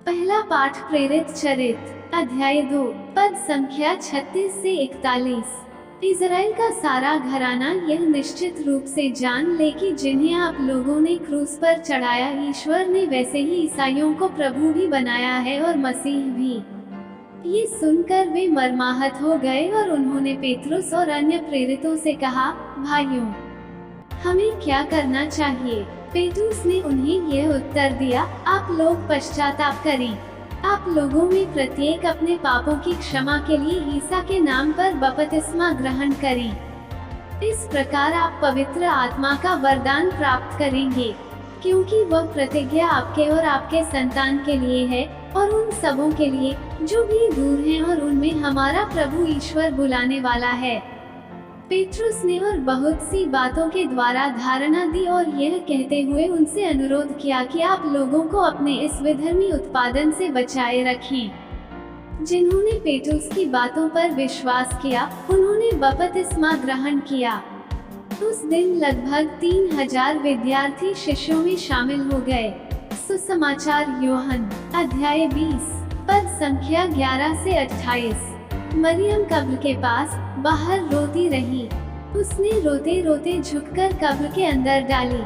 पहला पाठ प्रेरित चरित्र अध्याय 2 पद संख्या 36 से 41। इज़राइल का सारा घराना यह निश्चित रूप से जान ले कि जिन्हें आप लोगों ने क्रूस पर चढ़ाया, ईश्वर ने वैसे ही ईसाइयों को प्रभु भी बनाया है और मसीह भी। ये सुनकर वे मर्माहत हो गए और उन्होंने पेतरुस और अन्य प्रेरितों से कहा, भाइयों, हमें क्या करना चाहिए? पेतरुस ने उन्हें यह उत्तर दिया, आप लोग पश्चाताप करें। आप लोगों में प्रत्येक अपने पापों की क्षमा के लिए ईसा के नाम पर बपतिस्मा ग्रहण करें। इस प्रकार आप पवित्र आत्मा का वरदान प्राप्त करेंगे, क्योंकि वह प्रतिज्ञा आपके और आपके संतान के लिए है और उन सबों के लिए जो भी दूर हैं और उनमें हमारा प्रभु ईश्वर बुलाने वाला है। पेतरुस ने और बहुत सी बातों के द्वारा धारणा दी और यह कहते हुए उनसे अनुरोध किया कि आप लोगों को अपने इस विधर्मी उत्पादन से बचाए रखें। जिन्होंने पेतरुस की बातों पर विश्वास किया, उन्होंने बपतिस्मा ग्रहण किया। उस दिन लगभग 3000 विद्यार्थी शिष्यों में शामिल हो गए। सुसमाचार यूहन्ना अध्याय 20 पद संख्या 11 से 28। मरियम कब्र के पास बाहर रोती रही। उसने रोते रोते झुककर कब्र के अंदर डाली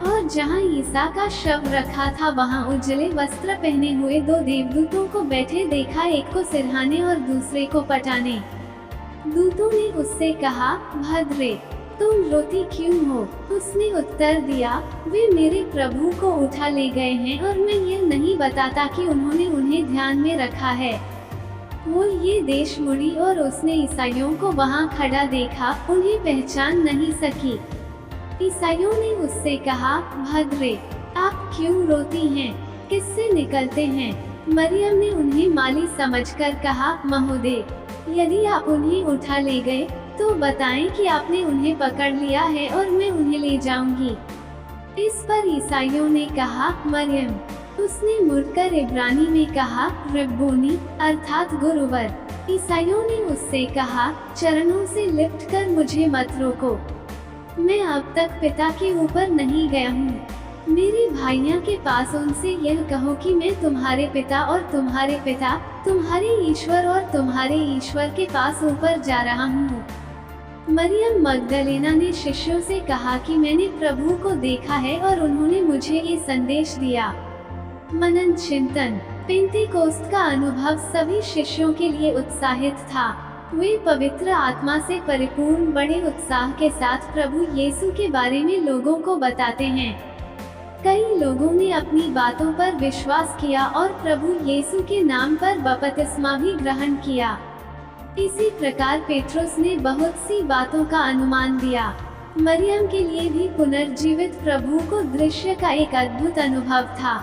और जहां ईसा का शव रखा था वहां उजले वस्त्र पहने हुए 2 देवदूतों को बैठे देखा, एक को सिरहाने और दूसरे को पटाने। दूतों ने उससे कहा, भद्रे, तुम रोती क्यों हो? उसने उत्तर दिया, वे मेरे प्रभु को उठा ले गए हैं और मैं यह नहीं बताता कि उन्होंने उन्हें ध्यान में रखा है। वो ये देश मुड़ी और उसने ईसाइयों को वहाँ खड़ा देखा, उन्हें पहचान नहीं सकी। ईसाइयों ने उससे कहा, भद्रे, आप क्यों रोती हैं? किससे निकलते हैं? मरियम ने उन्हें माली समझकर कहा, महोदय, यदि आप उन्हें उठा ले गए तो बताएं कि आपने उन्हें पकड़ लिया है और मैं उन्हें ले जाऊंगी। इस पर ईसाइयों ने कहा, मरियम। उसने मुड़कर इब्रानी में कहा, रब्बोनी, अर्थात गुरुवर। ईसाइयों ने उससे कहा, चरणों से लिपटकर मुझे मत रोको। मैं अब तक पिता के ऊपर नहीं गया हूँ। मेरे भाइयों के पास उनसे यह कहो कि मैं तुम्हारे पिता और तुम्हारे पिता, तुम्हारे ईश्वर और तुम्हारे ईश्वर के पास ऊपर जा रहा हूँ। मरियम मगदलेना ने शिष्यों से कहा कि मैंने प्रभु को देखा है और उन्होंने मुझे ये संदेश दिया। मनन चिंतन। पेंतेकोस्त का अनुभव सभी शिष्यों के लिए उत्साहित था। वे पवित्र आत्मा से परिपूर्ण बड़े उत्साह के साथ प्रभु यीशु के बारे में लोगों को बताते हैं। कई लोगों ने अपनी बातों पर विश्वास किया और प्रभु यीशु के नाम पर बपतिस्मा भी ग्रहण किया। इसी प्रकार पेट्रोस ने बहुत सी बातों का अनुमान दिया। मरियम के लिए भी पुनर्जीवित प्रभु को दृश्य का एक अद्भुत अनुभव था।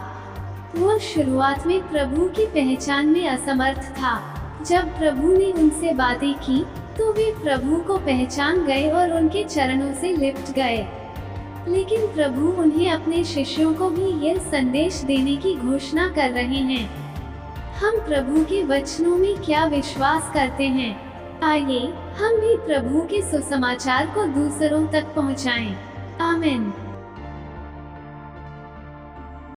वो शुरुआत में प्रभु की पहचान में असमर्थ था। जब प्रभु ने उनसे बातें की तो वे प्रभु को पहचान गए और उनके चरणों से लिपट गए। लेकिन प्रभु उन्हें अपने शिष्यों को भी यह संदेश देने की घोषणा कर रहे हैं। हम प्रभु के वचनों में क्या विश्वास करते हैं? आइए हम भी प्रभु के सुसमाचार को दूसरों तक पहुंचाएं। आमीन।